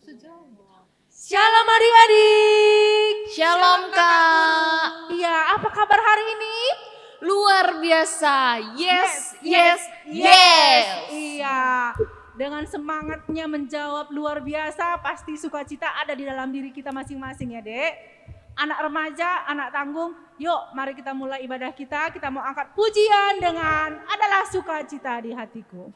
Shalom adik-adik. Shalom Kak. Iya, apa kabar hari ini? Luar biasa. Yes. Iya, dengan semangatnya menjawab luar biasa, pasti sukacita ada di dalam diri kita masing-masing ya Dek. Anak remaja, anak tanggung, yuk mari kita mulai ibadah kita. Kita mau angkat pujian dengan adalah sukacita di hatiku.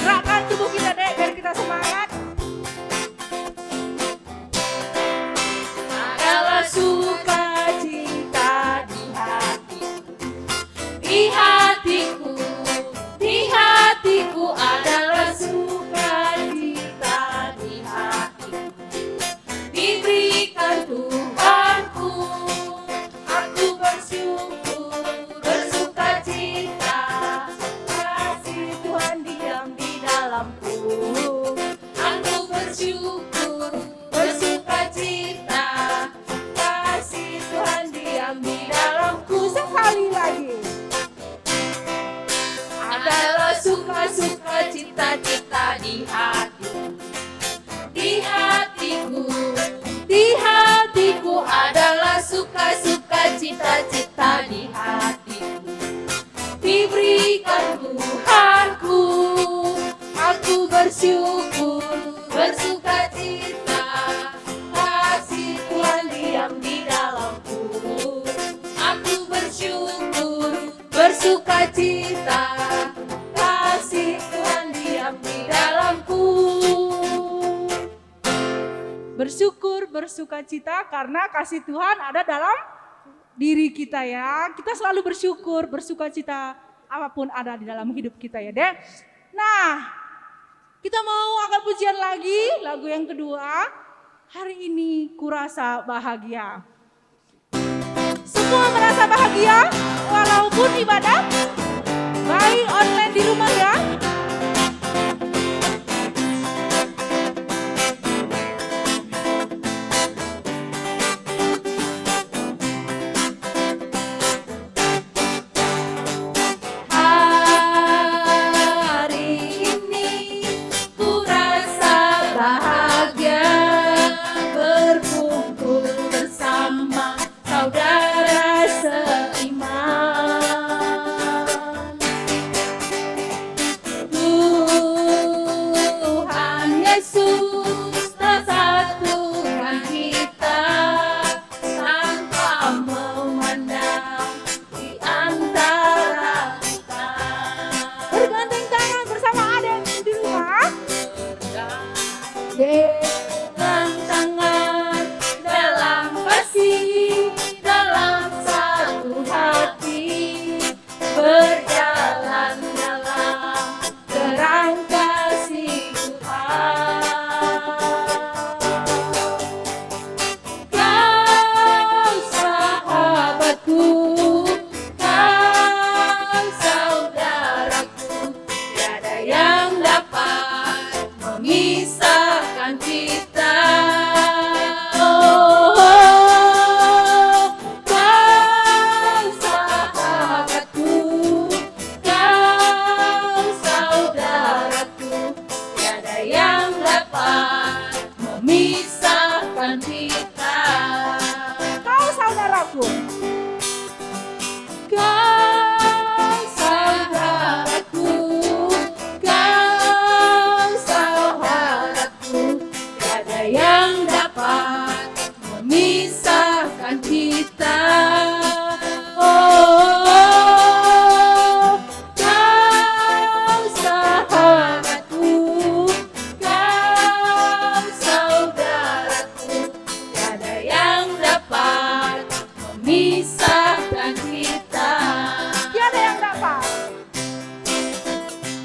Gerakkan tubuh kita Dek, biar kita semangat. Adalah sukacita di hatiku. Di hatiku adalah sukacita di hatiku. Diberikan Tuhanku, aku bersyukur, bersukacita. Kasih Tuhan diam di dalamku. Aku bersyukur, bersukacita. Kasih Tuhan diam di dalamku. Sekali lagi. Adalah sukacita di hatiku. Di hatiku, di hatiku adalah sukacita di hatiku. Diberikan Tuhanku, aku bersyukur, bersukacita. Kasih Tuhan diam di dalamku. Aku bersyukur, bersukacita. Kasih Tuhan diam di dalamku. Bersyukur, bersukacita karena kasih Tuhan ada dalam diri kita ya. Kita selalu bersyukur, bersukacita apapun ada di dalam hidup kita ya Dek. Nah, kita mau angkat pujian lagi, lagu yang kedua. Hari ini kurasa bahagia. Semua merasa bahagia walaupun ibadah baik online di rumah ya. Hari ini ku rasa bahagia berkumpul bersama saudara seiman. Tuhan Yesus bersatukan kita tanpa memandang di antara kita. Bergandeng tangan bersama adik di rumah. Dengan tangan dalam kasih, dalam satu hati, berjalan dalam terang kasih Tuhan. Kau sahabatku, kau saudaraku, tiada yang dapat memisahkan kita. Oh, kau sahabatku, kau saudaraku, tiada yang dapat memisahkan kita. Kau saudaraku. Kau saudaraku, kau saudaraku, tiada yang dapat memisahkan kita. Oh, kau sahabatku, kau saudaraku, tiada yang dapat memisahkan kita. Tiada yang dapat.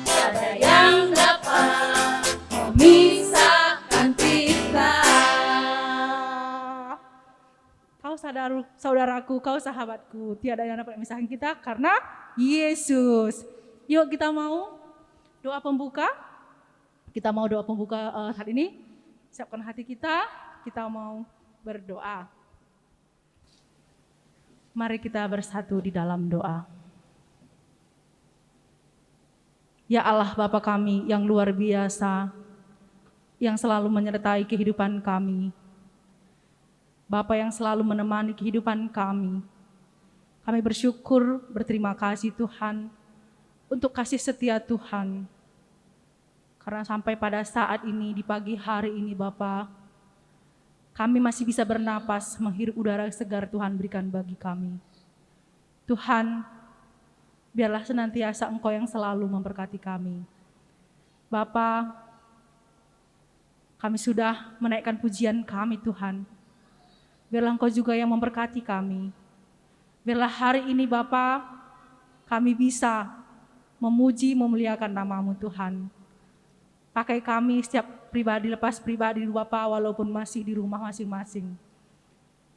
Tiada yang dapat memisahkan kita. Kau saudaraku, kau sahabatku, tiada yang dapat memisahkan kita karena Yesus. Yuk kita mau doa pembuka. Kita mau doa pembuka saat ini. Siapkan hati kita mau berdoa. Mari kita bersatu di dalam doa. Ya Allah Bapa kami yang luar biasa, yang selalu menyertai kehidupan kami. Bapa yang selalu menemani kehidupan kami. Kami bersyukur, berterima kasih Tuhan, untuk kasih setia Tuhan. Karena sampai pada saat ini, di pagi hari ini Bapa, kami masih bisa bernapas, menghirup udara segar Tuhan berikan bagi kami. Tuhan, biarlah senantiasa Engkau yang selalu memberkati kami. Bapa, kami sudah menaikkan pujian kami Tuhan. Biarlah Engkau juga yang memberkati kami. Biarlah hari ini Bapa, kami bisa memuji, memuliakan nama-Mu Tuhan. Pakai kami setiap pribadi, lepas pribadi Bapa, walaupun masih di rumah masing-masing.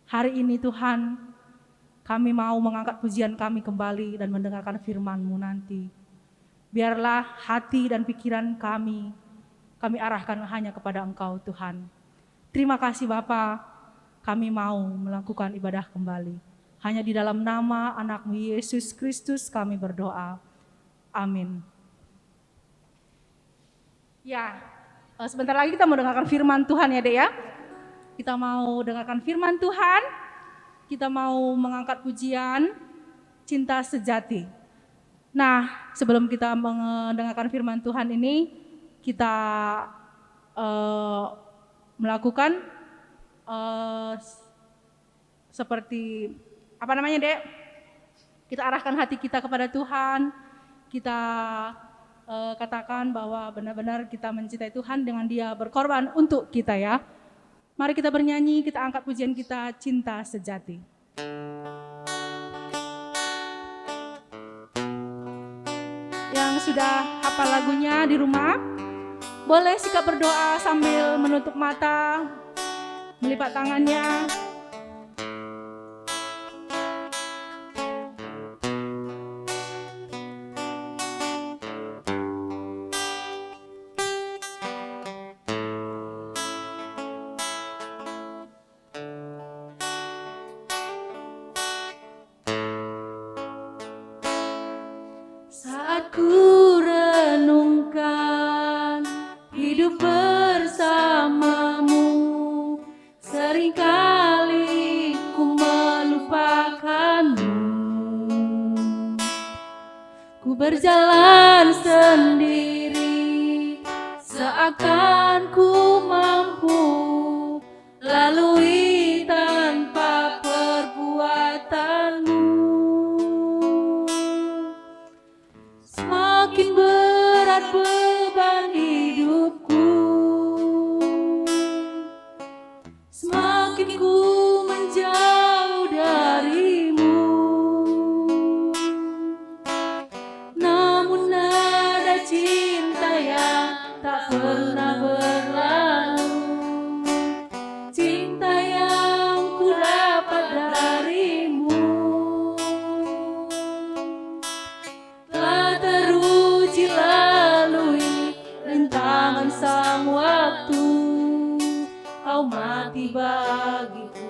Hari ini Tuhan, kami mau mengangkat pujian kami kembali dan mendengarkan firman-Mu nanti. Biarlah hati dan pikiran kami arahkan hanya kepada Engkau Tuhan. Terima kasih Bapa, kami mau melakukan ibadah kembali. Hanya di dalam nama anak-Mu Yesus Kristus kami berdoa. Amin. Ya, sebentar lagi kita mau dengarkan firman Tuhan ya Dek ya. Kita mau dengarkan firman Tuhan, kita mau mengangkat pujian Cinta Sejati. Nah, sebelum kita mendengarkan firman Tuhan ini, kita melakukan seperti, apa namanya Dek? Kita arahkan hati kita kepada Tuhan, kita katakan bahwa benar-benar kita mencintai Tuhan dengan Dia berkorban untuk kita ya. Mari kita bernyanyi, kita angkat pujian kita Cinta Sejati. Yang sudah hafal lagunya di rumah, boleh sikap berdoa sambil menutup mata, melipat tangannya. Saat ku renungkan hidup bersamamu, seringkali ku melupakanmu. Ku berjalan sendiri, seakan ku mampu lalui tanpa perbuatanmu. Semakin berat beban hidupku, semakin ku menjauh darimu. Namun ada cinta yang tak pernah berlalu, cinta yang ku dapat darimu. Telah teruji lalui rintangan sang waktu, kau mati bagiku,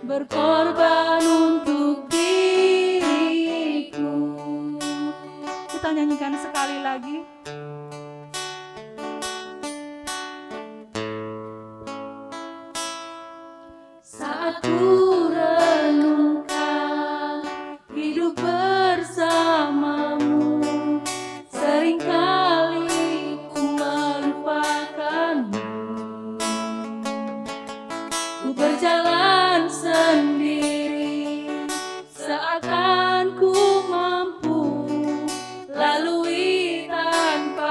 berkorban untuk diriku. Kita nyanyikan sekali lagi. Saat ku renungkan hidup bersamamu, seringkali ku melupakanmu. Ku berjalan sendiri, seakan ku mampu lalui tanpa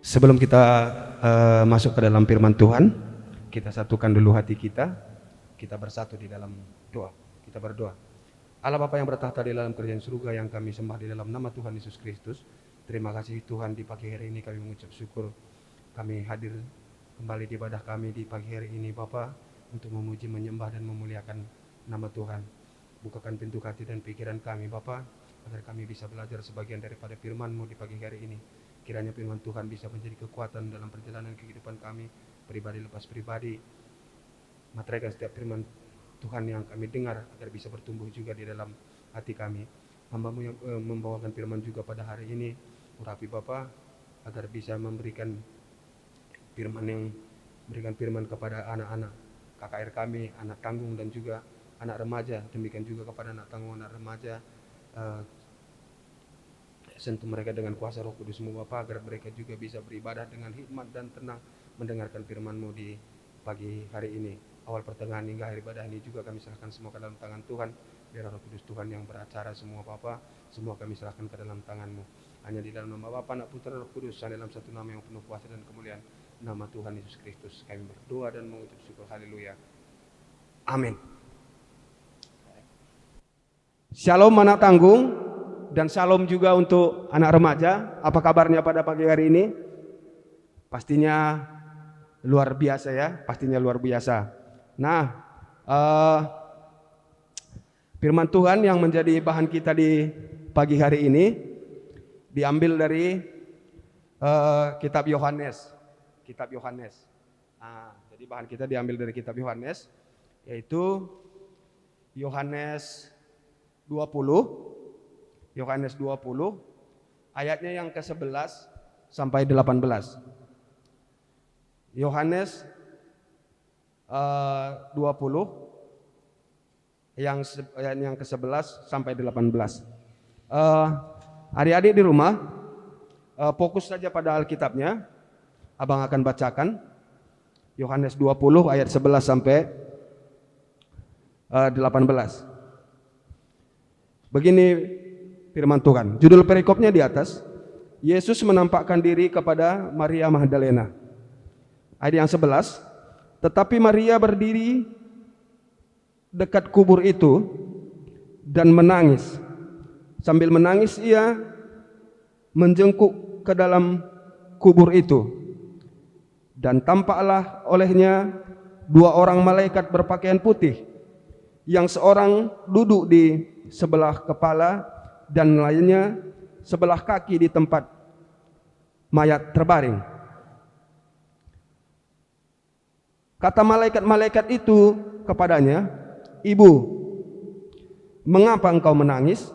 Sebelum kita masuk ke dalam firman Tuhan, kita satukan dulu hati kita. Kita bersatu di dalam doa. Kita berdoa. Allah Bapa yang bertahta di dalam kerajaan surga, yang kami sembah di dalam nama Tuhan Yesus Kristus. Terima kasih Tuhan, di pagi hari ini kami mengucap syukur. Kami hadir kembali di ibadah kami di pagi hari ini Bapa, untuk memuji, menyembah dan memuliakan nama Tuhan. Bukakan pintu hati dan pikiran kami Bapa, agar kami bisa belajar sebagian daripada firman-Mu di pagi hari ini. Kiranya firman Tuhan bisa menjadi kekuatan dalam perjalanan kehidupan kami, pribadi lepas pribadi. Materaikan setiap firman Tuhan yang kami dengar agar bisa bertumbuh juga di dalam hati kami. Hamba-Mu yang membawakan firman juga pada hari ini, urapi Bapa, agar bisa memberikan firman kepada anak-anak KKR kami, anak tanggung dan juga anak remaja. Demikian juga kepada anak tanggung, anak remaja. Sentuh mereka dengan kuasa Roh Kudus-Mu Bapa, agar mereka juga bisa beribadah dengan hikmat dan tenang mendengarkan firman-Mu di pagi hari ini. Awal pertengahan hingga akhir ibadah ini juga kami serahkan semua ke dalam tangan Tuhan. Biar Roh Kudus Tuhan yang beracara semua Bapa, semua kami serahkan ke dalam tangan-Mu. Hanya di dalam nama Bapa, Anak, Putra, Roh Kudus, dalam satu nama yang penuh kuasa dan kemuliaan, nama Tuhan Yesus Kristus, kami berdoa dan mengucap syukur. Haleluya. Amin. Shalom anak tanggung. Dan shalom juga untuk anak remaja. Apa kabarnya pada pagi hari ini? Pastinya luar biasa ya, pastinya luar biasa. Nah, firman Tuhan yang menjadi bahan kita di pagi hari ini diambil dari kitab Yohanes. Kitab Yohanes. Jadi bahan kita diambil dari kitab Yohanes, yaitu Yohanes 20. Yohanes 20 ayatnya yang ke-11 sampai 18. Yohanes 20 yang ke-11 sampai 18. Adik-adik di rumah fokus saja pada Alkitabnya. Abang akan bacakan Yohanes 20 ayat 11 sampai 18. Begini firman Tuhan. Judul perikopnya di atas. Yesus menampakkan diri kepada Maria Magdalena. Ayat yang 11. Tetapi Maria berdiri dekat kubur itu dan menangis. Sambil menangis ia menjengkuk ke dalam kubur itu. Dan tampaklah olehnya dua orang malaikat berpakaian putih, yang seorang duduk di sebelah kepala dan lainnya sebelah kaki di tempat mayat terbaring. Kata malaikat-malaikat itu kepadanya, "Ibu, mengapa engkau menangis?"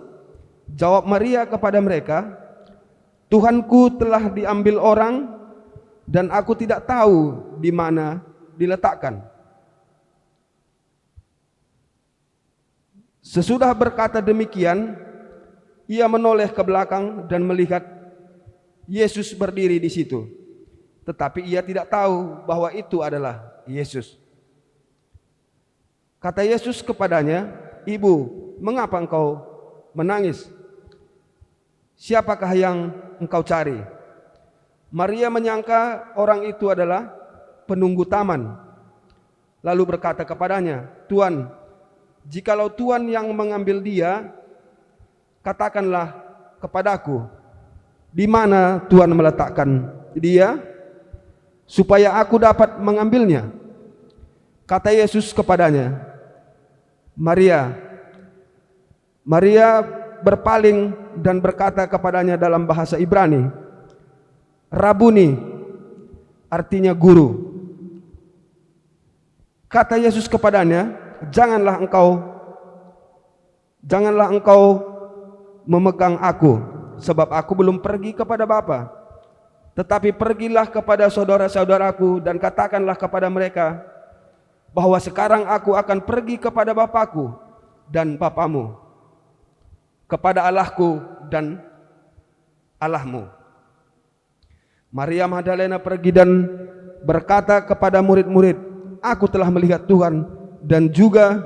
Jawab Maria kepada mereka, "Tuhanku telah diambil orang dan aku tidak tahu di mana diletakkan." Sesudah berkata demikian, ia menoleh ke belakang dan melihat Yesus berdiri di situ. Tetapi ia tidak tahu bahwa itu adalah Yesus. Kata Yesus kepadanya, "Ibu, mengapa engkau menangis? Siapakah yang engkau cari?" Maria menyangka orang itu adalah penunggu taman. Lalu berkata kepadanya, "Tuan, jikalau Tuan yang mengambil dia, katakanlah kepadaku, di mana Tuhan meletakkan dia, supaya aku dapat mengambilnya." Kata Yesus kepadanya, "Maria." Maria berpaling dan berkata kepadanya dalam bahasa Ibrani, "Rabuni," artinya guru. Kata Yesus kepadanya, Janganlah engkau memegang aku, sebab aku belum pergi kepada Bapa. Tetapi pergilah kepada saudara-saudaraku dan katakanlah kepada mereka bahwa sekarang aku akan pergi kepada Bapakku dan Bapamu, kepada Allahku dan Allahmu. Maria Magdalena pergi dan berkata kepada murid-murid, "Aku telah melihat Tuhan," dan juga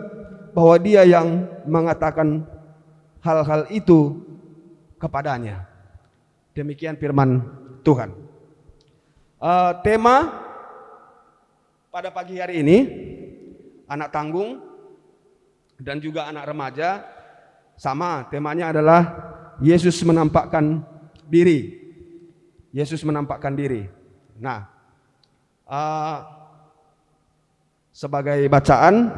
bahwa Dia yang mengatakan hal-hal itu kepadanya. Demikian firman Tuhan. Tema pada pagi hari ini, anak tanggung dan juga anak remaja, sama temanya adalah Yesus menampakkan diri. Yesus menampakkan diri. Nah, sebagai bacaan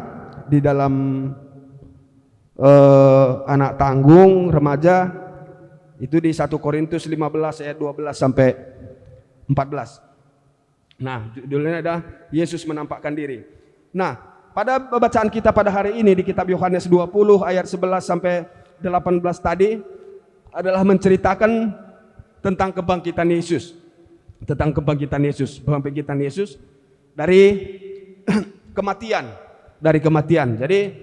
di dalam anak tanggung remaja itu di 1 Korintus 15 ayat 12 sampai 14. Nah, judulnya adalah Yesus menampakkan diri. Nah, pada bacaan kita pada hari ini di kitab Yohanes 20 ayat 11 sampai 18 tadi adalah menceritakan tentang kebangkitan Yesus. Tentang kebangkitan Yesus, bangkitan Yesus dari kematian, dari kematian. Jadi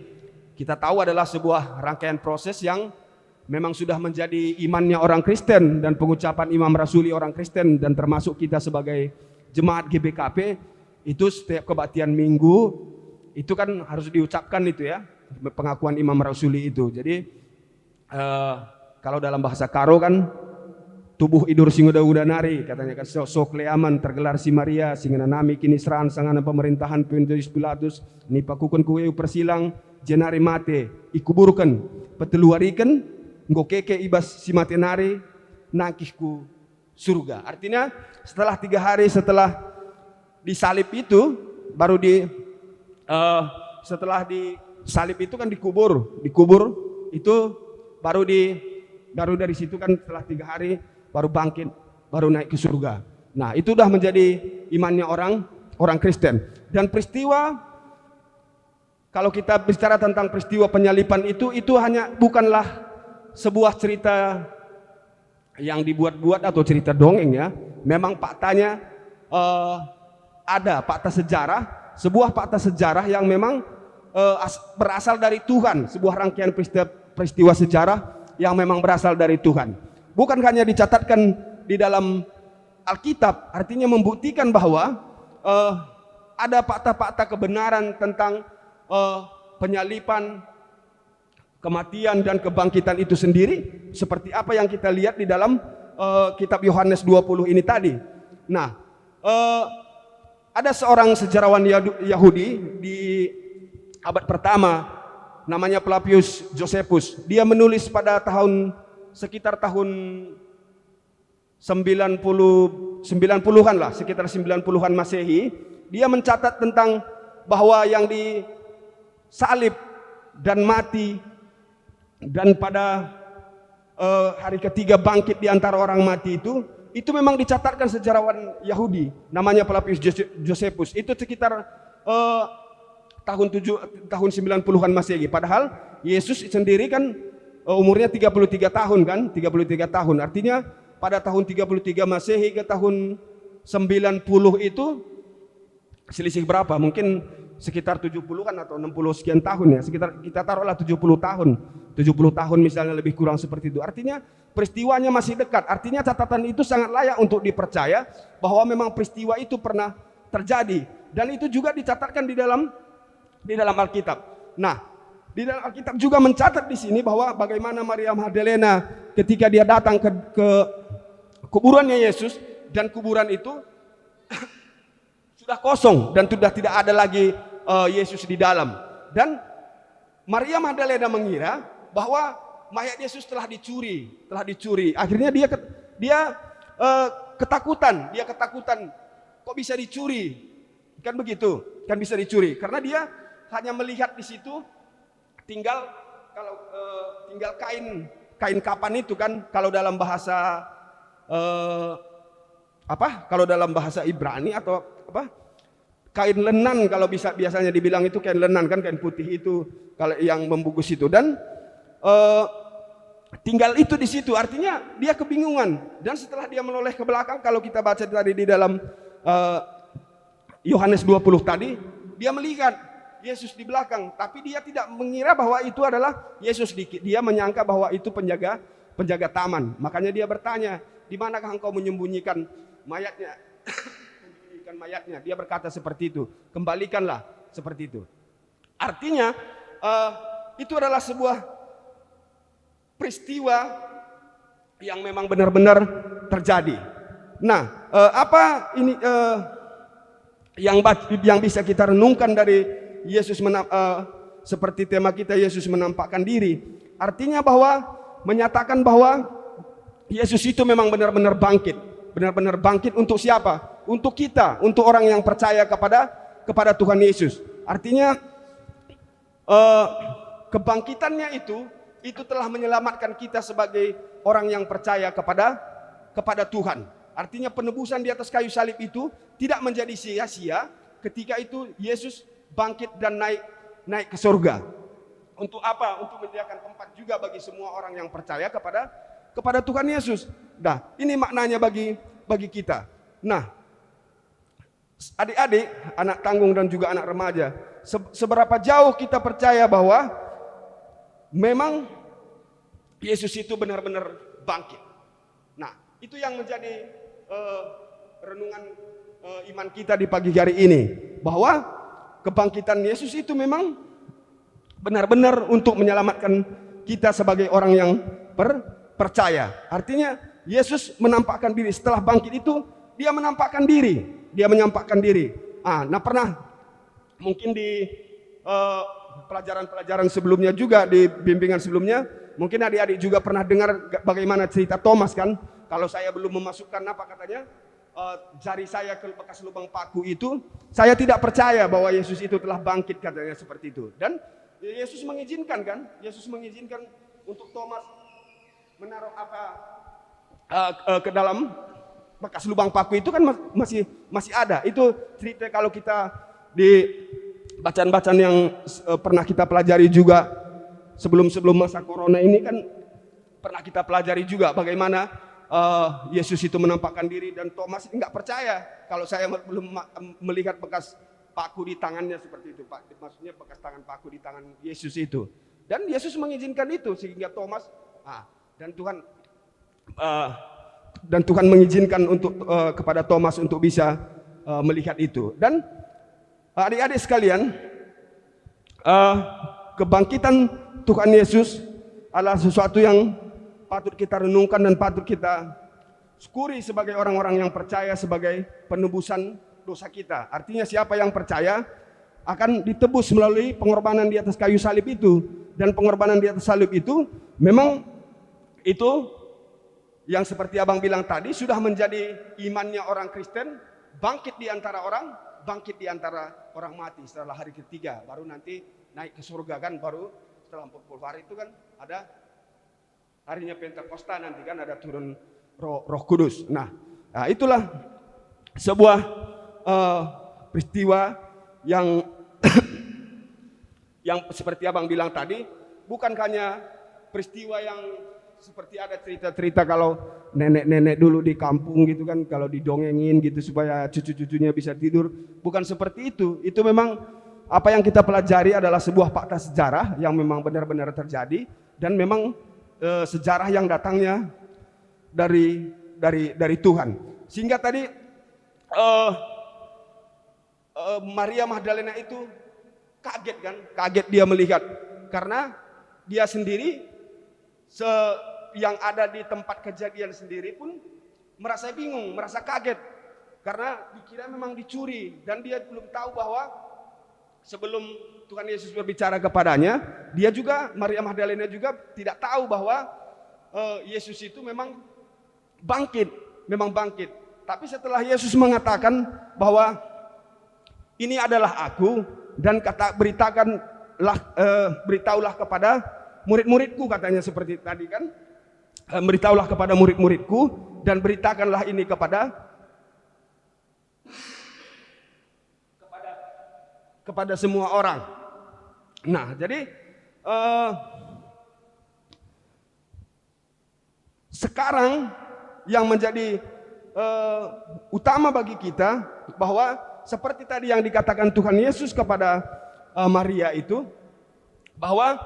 kita tahu adalah sebuah rangkaian proses yang memang sudah menjadi imannya orang Kristen dan pengucapan imam rasuli orang Kristen, dan termasuk kita sebagai jemaat GBKP itu setiap kebaktian minggu itu kan harus diucapkan itu ya, pengakuan imam rasuli itu. Jadi kalau dalam bahasa Karo kan tubuh idur singoda nari katanya kan, sok leaman tergelar si Maria singana nami kini seran sangana pemerintahan Pontius Pilatus nipakukun kueu persilang jenari mate ikuburkan peteluarikan ngokeke ibas si mate nari nakihku surga. Artinya setelah 3 hari setelah disalib itu baru setelah disalib itu kan dikubur itu baru dari situ kan setelah 3 hari baru bangkit, baru naik ke surga. Nah, itu sudah menjadi imannya orang Kristen. Dan peristiwa, kalau kita bicara tentang peristiwa penyaliban itu hanya bukanlah sebuah cerita yang dibuat-buat atau cerita dongeng ya. Memang faktanya ada fakta sejarah, sebuah fakta sejarah yang memang berasal dari Tuhan, sebuah rangkaian peristiwa sejarah yang memang berasal dari Tuhan. Bukan hanya dicatatkan di dalam Alkitab, artinya membuktikan bahwa ada fakta-fakta kebenaran tentang penyaliban, kematian dan kebangkitan itu sendiri, seperti apa yang kita lihat di dalam kitab Yohanes 20 ini tadi. Nah, ada seorang sejarawan Yahudi di abad pertama, namanya Flavius Josephus. Dia menulis pada sekitar tahun 90-an lah, sekitar 90-an Masehi. Dia mencatat tentang bahwa yang disalib dan mati dan pada hari ketiga bangkit di antara orang mati itu memang dicatatkan sejarawan Yahudi namanya Flavius Josephus. Itu sekitar tahun 90-an Masehi. Padahal Yesus sendiri kan umurnya 33 tahun kan, 33 tahun. Artinya pada tahun 33 Masehi ke tahun 90 itu selisih berapa? Mungkin sekitar 70-an atau 60 sekian tahun ya. Sekitar kita taruhlah 70 tahun. 70 tahun misalnya, lebih kurang seperti itu. Artinya peristiwanya masih dekat. Artinya catatan itu sangat layak untuk dipercaya bahwa memang peristiwa itu pernah terjadi, dan itu juga dicatatkan di dalam Alkitab. Nah, di dalam Alkitab juga mencatat di sini bahwa bagaimana Maria Magdalena ketika dia datang ke kuburannya Yesus, dan kuburan itu sudah kosong dan sudah tidak ada lagi Yesus di dalam. Dan Maria Magdalena mengira bahwa mayat Yesus telah dicuri. Akhirnya dia ketakutan. Kok bisa dicuri? Kan begitu, kan bisa dicuri. Karena dia hanya melihat di situ tinggal kain kapan itu kan, kalau dalam bahasa kalau dalam bahasa Ibrani atau kain lenan, kalau biasanya dibilang itu kain lenan kan, kain putih itu kalau yang membungkus itu, dan tinggal itu di situ. Artinya dia kebingungan, dan setelah dia menoleh ke belakang, kalau kita baca tadi di dalam Yohanes 20 tadi, dia melihat Yesus di belakang, tapi dia tidak mengira bahwa itu adalah Yesus. Dia menyangka bahwa itu penjaga taman. Makanya dia bertanya, di manakah engkau menyembunyikan mayatnya? Menyembunyikan mayatnya. Dia berkata seperti itu, kembalikanlah, seperti itu. Artinya itu adalah sebuah peristiwa yang memang benar-benar terjadi. Nah, apa ini yang bisa kita renungkan dari Yesus seperti tema kita, Yesus menampakkan diri. Artinya bahwa menyatakan bahwa Yesus itu memang benar-benar bangkit. Benar-benar bangkit untuk siapa? Untuk kita, untuk orang yang percaya kepada Tuhan Yesus. Artinya kebangkitannya itu telah menyelamatkan kita sebagai orang yang percaya kepada Tuhan. Artinya penebusan di atas kayu salib itu tidak menjadi sia-sia ketika itu Yesus bangkit dan naik ke surga. Untuk apa? Untuk menyediakan tempat juga bagi semua orang yang percaya kepada Tuhan Yesus. Nah, ini maknanya bagi kita. Nah, adik-adik, anak tanggung dan juga anak remaja, seberapa jauh kita percaya bahwa memang Yesus itu benar-benar bangkit. Nah, itu yang menjadi renungan iman kita di pagi hari ini, bahwa kebangkitan Yesus itu memang benar-benar untuk menyelamatkan kita sebagai orang yang percaya. Artinya Yesus menampakkan diri setelah bangkit itu, dia menampakkan diri. Nah, pernah mungkin di pelajaran-pelajaran sebelumnya juga, di bimbingan sebelumnya, mungkin adik-adik juga pernah dengar bagaimana cerita Thomas kan. Kalau saya belum memasukkan apa katanya, jari saya ke bekas lubang paku itu, saya tidak percaya bahwa Yesus itu telah bangkit, katanya seperti itu. Dan Yesus mengizinkan kan, untuk Thomas menaruh ke dalam bekas lubang paku itu kan masih ada. Itu cerita kalau kita di bacaan-bacaan yang pernah kita pelajari juga sebelum masa corona ini kan pernah kita pelajari juga bagaimana Yesus itu menampakkan diri dan Thomas nggak percaya kalau saya belum melihat bekas paku di tangannya seperti itu, Pak. Maksudnya bekas tangan paku di tangan Yesus itu. Dan Yesus mengizinkan itu sehingga Thomas dan Tuhan mengizinkan untuk kepada Thomas untuk bisa melihat itu. Dan adik-adik sekalian, kebangkitan Tuhan Yesus adalah sesuatu yang patut kita renungkan dan patut kita syukuri sebagai orang-orang yang percaya sebagai penebusan dosa kita. Artinya siapa yang percaya akan ditebus melalui pengorbanan di atas kayu salib itu. Dan pengorbanan di atas salib itu memang itu yang seperti abang bilang tadi sudah menjadi imannya orang Kristen, bangkit di antara orang mati setelah hari ketiga, baru nanti naik ke surga kan, baru setelah 40 hari itu kan ada harinya Pentakosta, nanti kan ada turun Roh Kudus. Nah, itulah sebuah peristiwa yang yang seperti abang bilang tadi, bukan hanya peristiwa yang seperti ada cerita-cerita kalau nenek-nenek dulu di kampung gitu kan, kalau didongengin gitu supaya cucu-cucunya bisa tidur. Bukan seperti itu. Itu memang apa yang kita pelajari adalah sebuah fakta sejarah yang memang benar-benar terjadi dan memang sejarah yang datangnya dari Tuhan. Sehingga tadi Maria Magdalena itu kaget kan? Kaget dia melihat karena dia sendiri yang ada di tempat kejadian sendiri pun merasa bingung, merasa kaget karena dikira memang dicuri dan dia belum tahu bahwa sebelum Tuhan Yesus berbicara kepadanya, dia juga, Maria Magdalena juga tidak tahu bahwa Yesus itu memang bangkit. Tapi setelah Yesus mengatakan bahwa ini adalah aku dan beritahulah kepada murid-muridku, katanya seperti tadi kan, beritahulah kepada murid-muridku dan beritakanlah ini kepada semua orang. Nah, jadi sekarang yang menjadi utama bagi kita bahwa seperti tadi yang dikatakan Tuhan Yesus kepada Maria itu, bahwa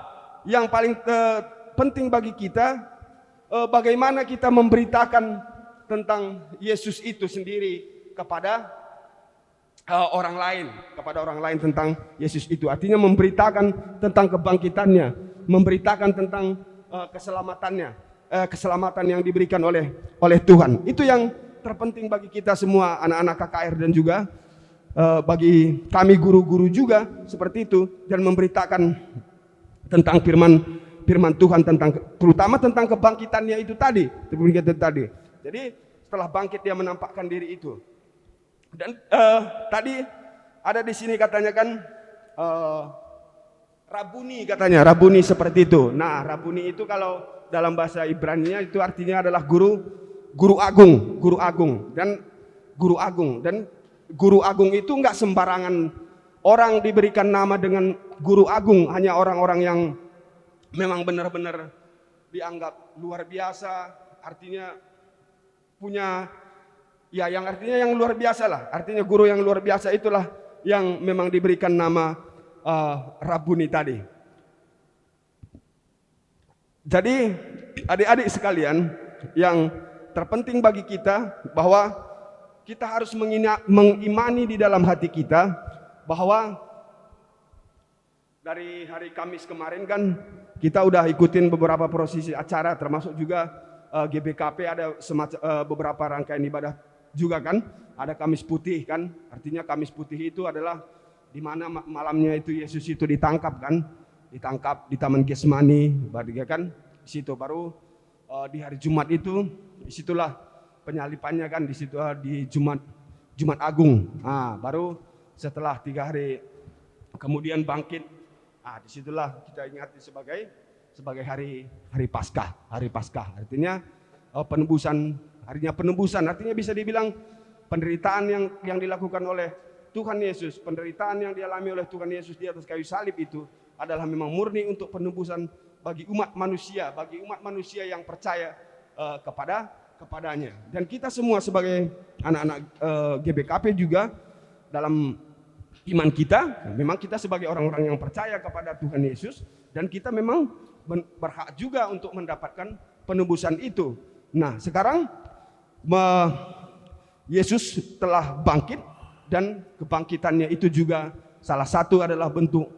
yang paling penting bagi kita bagaimana kita memberitakan tentang Yesus itu sendiri kepada orang lain tentang Yesus itu. Artinya memberitakan tentang kebangkitannya, memberitakan tentang keselamatan yang diberikan oleh Tuhan. Itu yang terpenting bagi kita semua anak-anak KKR dan juga bagi kami guru-guru juga seperti itu, dan memberitakan tentang firman Tuhan, terutama tentang kebangkitannya itu tadi. Jadi setelah bangkit dia menampakkan diri itu. Dan tadi ada di sini katanya kan Rabuni, katanya Rabuni seperti itu. Nah, Rabuni itu kalau dalam bahasa Ibrani-nya itu artinya adalah guru agung dan guru agung itu enggak sembarangan orang diberikan nama dengan guru agung, hanya orang-orang yang memang benar-benar dianggap luar biasa, artinya punya ya yang artinya yang luar biasa lah. Artinya guru yang luar biasa itulah yang memang diberikan nama Rabuni tadi. Jadi adik-adik sekalian, yang terpenting bagi kita bahwa kita harus mengimani di dalam hati kita bahwa dari hari Kamis kemarin kan kita udah ikutin beberapa prosesi acara, termasuk juga GBKP ada beberapa rangkaian ibadah juga kan. Ada Kamis Putih kan, artinya Kamis Putih itu adalah di mana malamnya itu Yesus itu ditangkap kan, ditangkap di Taman Getsemani, kan. Di situ baru di hari Jumat itu, disitulah penyalipannya kan, di situ di Jumat Agung. Nah, baru setelah 3 hari kemudian bangkit. Nah, disitulah kita ingati sebagai hari Paskah. Hari Paskah artinya penebusan, harinya penebusan. Artinya bisa dibilang penderitaan yang dilakukan oleh Tuhan Yesus, penderitaan yang dialami oleh Tuhan Yesus di atas kayu salib itu adalah memang murni untuk penebusan bagi umat manusia yang percaya kepadanya. Dan kita semua sebagai anak-anak GBKP juga dalam iman kita, memang kita sebagai orang-orang yang percaya kepada Tuhan Yesus, dan kita memang berhak juga untuk mendapatkan penebusan itu. Nah, sekarang Yesus telah bangkit, dan kebangkitannya itu juga salah satu adalah bentuk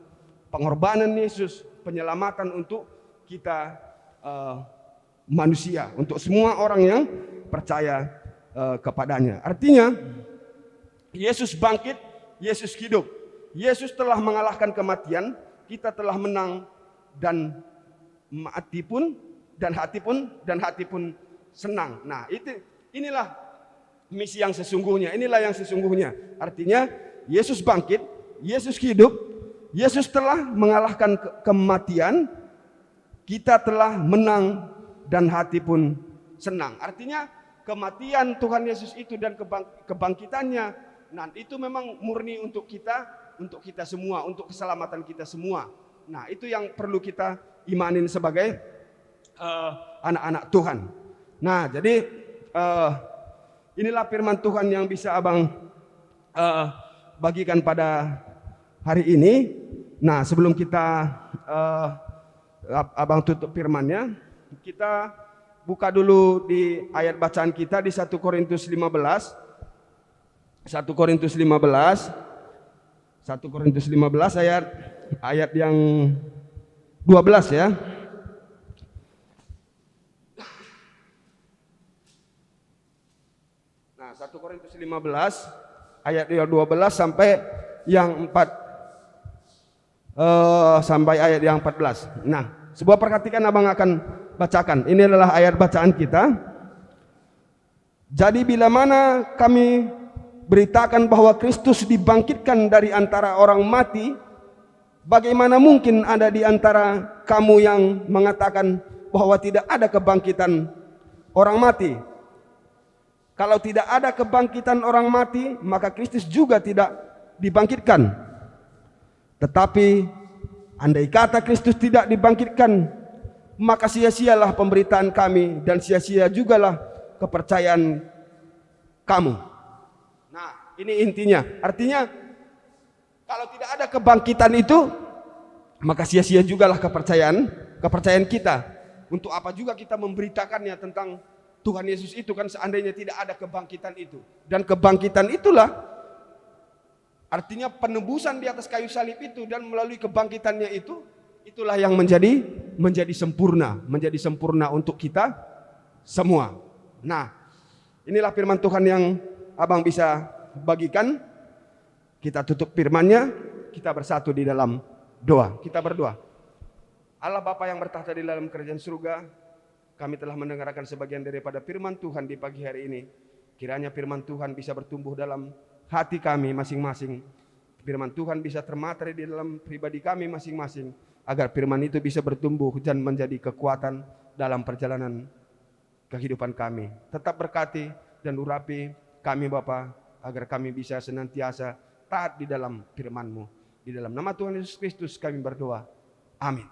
pengorbanan Yesus, penyelamatan untuk kita manusia, untuk semua orang yang percaya kepadanya. Artinya Yesus bangkit, Yesus hidup. Yesus telah mengalahkan kematian, kita telah menang, dan hati pun senang. Nah, inilah misi yang sesungguhnya, inilah yang sesungguhnya. Artinya Yesus bangkit, Yesus hidup, Yesus telah mengalahkan kematian, kita telah menang, dan hati pun senang. Artinya kematian Tuhan Yesus itu dan kebangkitannya, nah itu memang murni untuk kita semua, untuk keselamatan kita semua. Nah, itu yang perlu kita imanin sebagai anak-anak Tuhan. Nah, jadi inilah firman Tuhan yang bisa abang bagikan pada hari ini. Nah, sebelum kita abang tutup firmannya, kita buka dulu di ayat bacaan kita di 1 Korintus 15. 1 Korintus 15 ayat yang 12 ya. Nah, 1 Korintus 15 ayat yang 12 sampai yang 4 sampai ayat yang 14. Nah, sebuah perhatikan abang akan bacakan. Ini adalah ayat bacaan kita. Jadi bila mana kami beritakan bahwa Kristus dibangkitkan dari antara orang mati, bagaimana mungkin ada di antara kamu yang mengatakan bahwa tidak ada kebangkitan orang mati? Kalau tidak ada kebangkitan orang mati, maka Kristus juga tidak dibangkitkan. Tetapi andai kata Kristus tidak dibangkitkan, maka sia-sialah pemberitaan kami dan sia-sia jugalah kepercayaan kamu. Nah, ini intinya. Artinya kalau tidak ada kebangkitan itu, maka sia-sia jugalah kepercayaan kita. Untuk apa juga kita memberitakannya tentang Tuhan Yesus itu kan, seandainya tidak ada kebangkitan itu. Dan kebangkitan itulah artinya penebusan di atas kayu salib itu, dan melalui kebangkitannya itulah yang menjadi sempurna untuk kita semua. Nah, Inilah firman Tuhan yang abang bisa bagikan. Kita tutup firman-Nya, kita bersatu di dalam doa. Kita berdoa. Allah Bapa yang bertahta di dalam kerajaan surga, kami telah mendengarkan sebagian daripada firman Tuhan di pagi hari ini. Kiranya firman Tuhan bisa bertumbuh dalam hati kami masing-masing. Firman Tuhan bisa termateri di dalam pribadi kami masing-masing, agar firman itu bisa bertumbuh dan menjadi kekuatan dalam perjalanan kehidupan kami. Tetap berkati dan urapi kami Bapa, agar kami bisa senantiasa taat di dalam firman-Mu. Di dalam nama Tuhan Yesus Kristus kami berdoa. Amin.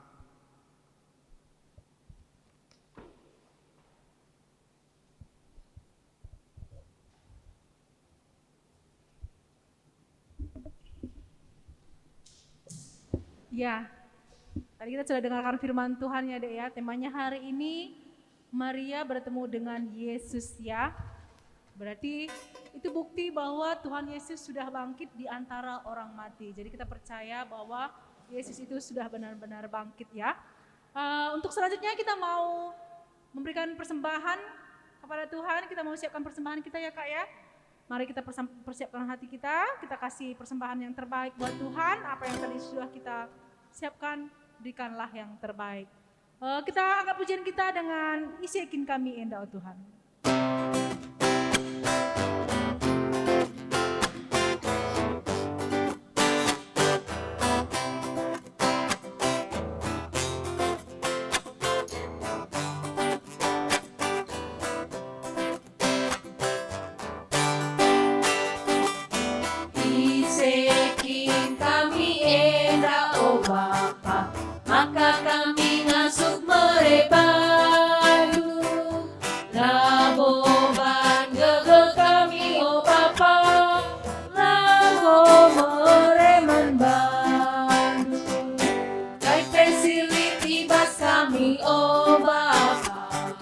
Ya, tadi kita sudah dengarkan firman Tuhan ya Dek ya. Temanya hari ini Maria bertemu dengan Yesus ya. Berarti itu bukti bahwa Tuhan Yesus sudah bangkit di antara orang mati. Jadi kita percaya bahwa Yesus itu sudah benar-benar bangkit ya. Untuk selanjutnya kita mau memberikan persembahan kepada Tuhan. Kita mau siapkan persembahan kita ya Kak ya. Mari kita persiapkan hati kita kasih persembahan yang terbaik buat Tuhan. Apa yang tadi sudah kita siapkan, berikanlah yang terbaik. Kita angkat pujian kita dengan isi yakin kami Engkau Tuhan. Maka kami ngasup merepadu, laboban gege kami o Bapa, labo mereman bandu, kai pesilit ibas kami o Bapa,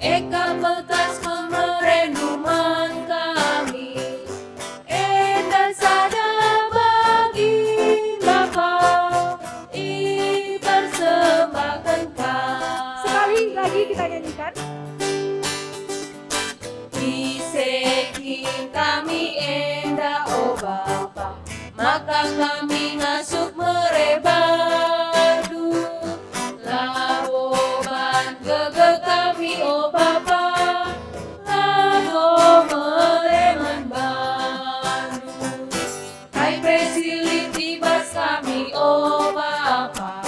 eka bekas pemerenduman kami, dan sada bagi Bapa. Sekali lagi kita nyanyikan. Isekin kami enda o Bapa, maka kami ngasup merebadu, laboban gege kami o Bapa, labo mereman bandu, kai presilit ibas kami o Bapa,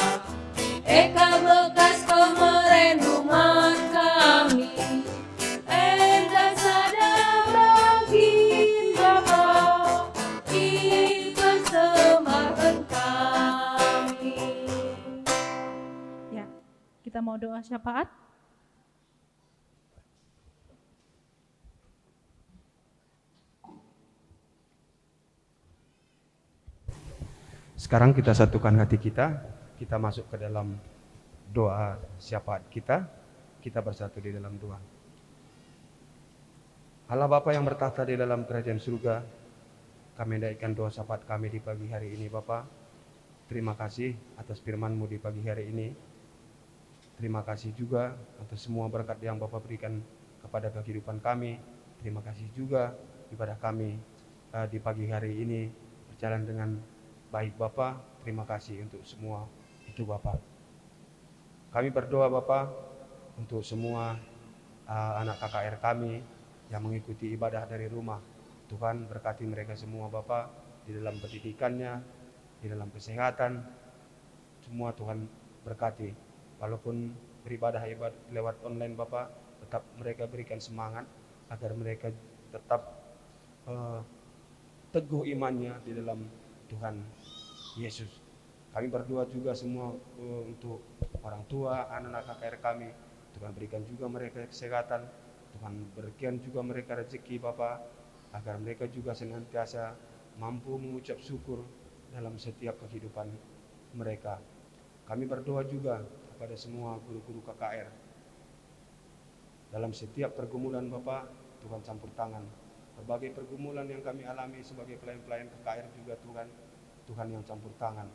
eka bekas pemerenduman kami, dan sadar bagi Bapa, dipersembahkan kami. Ya, kita mau doa syafaat. Sekarang kita satukan hati kita masuk ke dalam doa syafaat kita bersatu di dalam doa. Allah Bapa yang bertahta di dalam kerajaan surga, kami naikkan doa syafaat kami di pagi hari ini Bapa. Terima kasih atas firman-Mu di pagi hari ini. Terima kasih juga atas semua berkat yang Bapa berikan kepada kehidupan kami. Terima kasih juga ibadah kami di pagi hari ini berjalan dengan baik Bapa. Terima kasih untuk semua itu Bapa. Kami berdoa Bapa untuk semua anak KKR kami yang mengikuti ibadah dari rumah. Tuhan berkati mereka semua Bapa, di dalam pendidikannya, di dalam kesehatan. Semua Tuhan berkati. Walaupun beribadah lewat online Bapa, tetap mereka berikan semangat agar mereka tetap teguh imannya di dalam Tuhan Yesus. Kami berdoa juga semua untuk orang tua, anak-anak KKR kami. Tuhan berikan juga mereka kesehatan. Tuhan berikan juga mereka rezeki Bapa, agar mereka juga senantiasa mampu mengucap syukur dalam setiap kehidupan mereka. Kami berdoa juga kepada semua guru-guru KKR. Dalam setiap pergumulan Bapa, Tuhan campur tangan. Berbagai pergumulan yang kami alami sebagai pelayan-pelayan KKR juga Tuhan yang campur tangan.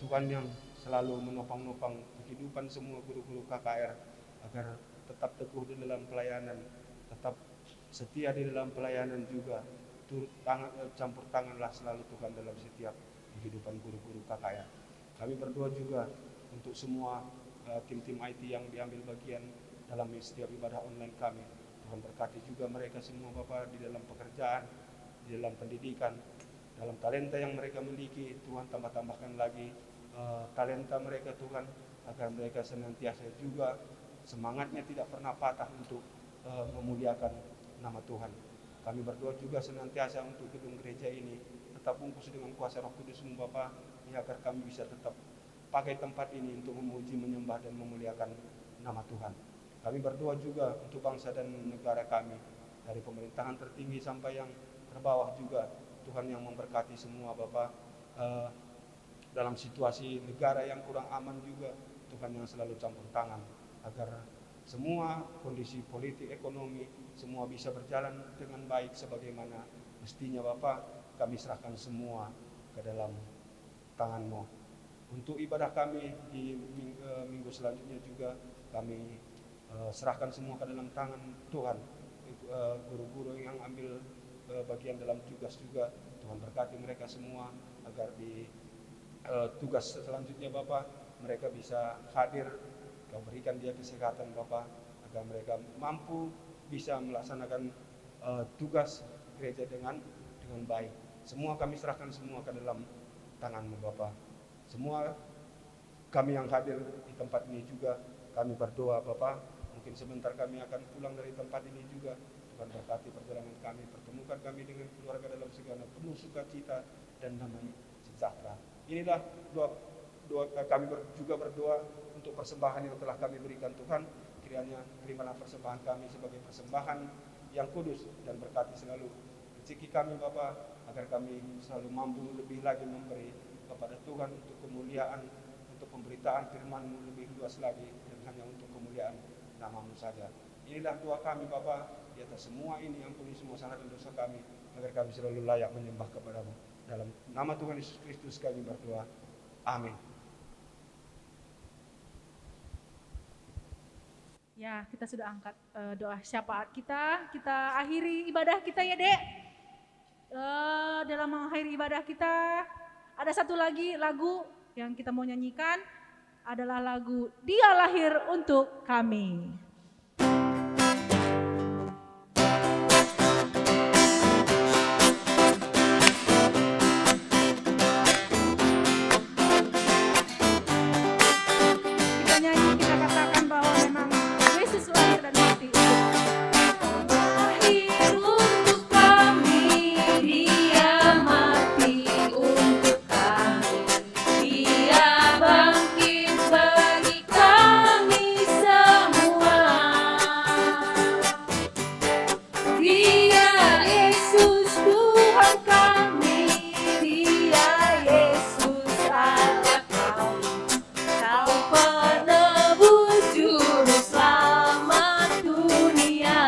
Tuhan yang selalu menopang kehidupan semua guru-guru KKR agar tetap teguh di dalam pelayanan, tetap setia di dalam pelayanan juga, campur tanganlah selalu Tuhan dalam setiap kehidupan guru-guru KKR. Kami berdoa juga untuk semua tim-tim IT yang diambil bagian dalam setiap ibadah online kami. Tuhan berkati juga mereka semua Bapak di dalam pekerjaan, di dalam pendidikan, dalam talenta yang mereka miliki. Tuhan tambah-tambahkan lagi talenta mereka Tuhan, agar mereka senantiasa juga semangatnya tidak pernah patah untuk memuliakan nama Tuhan. Kami berdoa juga senantiasa untuk gedung gereja ini tetap bungkus dengan kuasa Roh Kudus-Mu Bapa, ya, agar kami bisa tetap pakai tempat ini untuk memuji, menyembah dan memuliakan nama Tuhan. Kami berdoa juga untuk bangsa dan negara kami, dari pemerintahan tertinggi sampai yang terbawah juga. Tuhan yang memberkati semua Bapa, dalam situasi negara yang kurang aman juga, Tuhan yang selalu campur tangan agar semua kondisi politik, ekonomi, semua bisa berjalan dengan baik sebagaimana mestinya Bapa. Kami serahkan semua ke dalam tangan-Mu. Untuk ibadah kami di minggu selanjutnya juga kami serahkan semua ke dalam tangan Tuhan. Guru-guru yang ambil bagian dalam tugas juga, Tuhan berkati mereka semua agar di tugas selanjutnya Bapa mereka bisa hadir. Kau berikan dia kesehatan Bapa, agar mereka mampu bisa melaksanakan tugas gereja dengan baik. Semua kami serahkan semua ke dalam tangan-Mu Bapa. Semua kami yang hadir di tempat ini juga kami berdoa Bapa, mungkin sebentar kami akan pulang dari tempat ini juga. Tuhan berkati perjalanan kami, pertemukan kami dengan keluarga dalam segala penuh sukacita dan damai sejahtera. Inilah doa kami juga berdoa untuk persembahan yang telah kami berikan Tuhan. Kiranya terimalah persembahan kami sebagai persembahan yang kudus dan berkati selalu rezeki kami Bapa, agar kami selalu mampu lebih lagi memberi kepada Tuhan untuk kemuliaan, untuk pemberitaan firman-Mu lebih luas lagi, dan hanya untuk kemuliaan nama-Mu saja. Inilah doa kami Bapa, di atas semua ini ampuni semua salah dan dosa kami, agar kami selalu layak menyembah kepada-Mu. Dalam nama Tuhan Yesus Kristus kami berdoa. Amin. Ya, kita sudah angkat doa syafaat kita. Kita akhiri ibadah kita ya, Dek. Dalam mengakhiri ibadah kita, ada satu lagi lagu yang kita mau nyanyikan, adalah lagu Dia Lahir Untuk Kami. Kita nyanyi, kita katakan bahwa memang Yesus lahir dan mati Lahir untuk kami, Dia mati untuk kami, Dia bangkit bagi kami semua. Dia Yesus Tuhan kami, Dia Yesus Allah kami, Kau penebus juru selamat dunia.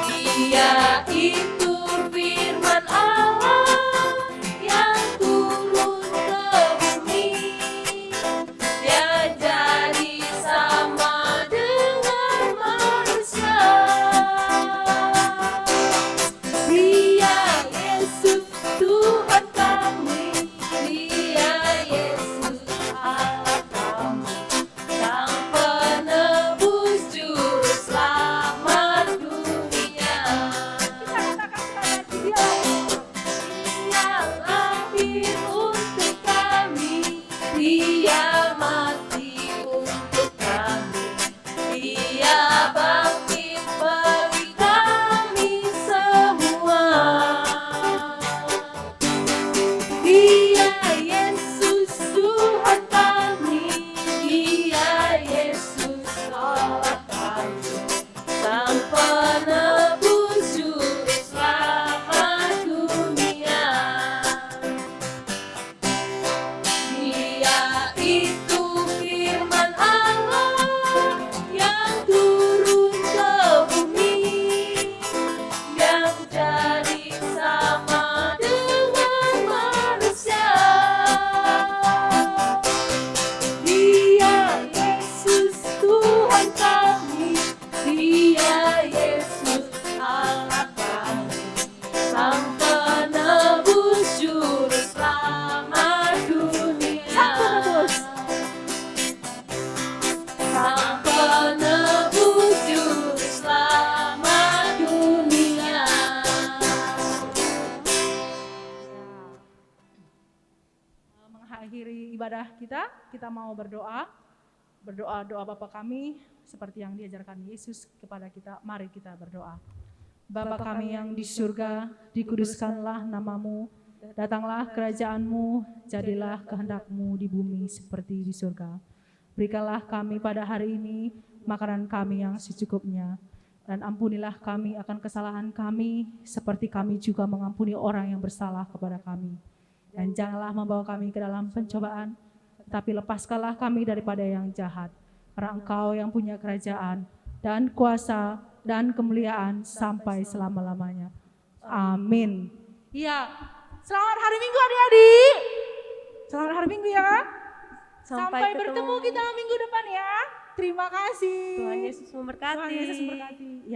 Dia itu firman Allah yang turun ke bumi. Dia jadi sama dengan manusia. Dia Yesus Tuhan kami, Dia Yesus Allah kami, Sang penebus juru selamat dunia. kita katakan ibadah kita mau berdoa doa Bapa kami seperti yang diajarkan Yesus kepada kita. Mari kita berdoa. Bapa kami yang di surga, dikuduskanlah namamu, datanglah kerajaanmu, jadilah kehendak-Mu di bumi seperti di surga. Berikanlah kami pada hari ini makanan kami yang secukupnya, dan ampunilah kami akan kesalahan kami, seperti kami juga mengampuni orang yang bersalah kepada kami. Dan janganlah membawa kami ke dalam pencobaan, tapi lepaskanlah kami daripada yang jahat. Karena Engkau yang punya kerajaan dan kuasa dan kemuliaan sampai selama-lamanya. Amin. Iya, selamat hari Minggu adik-adik. Selamat hari Minggu ya. Sampai bertemu kita minggu depan ya. Terima kasih. Tuhan Yesus memberkati. Tuhan Yesus memberkati. Ya.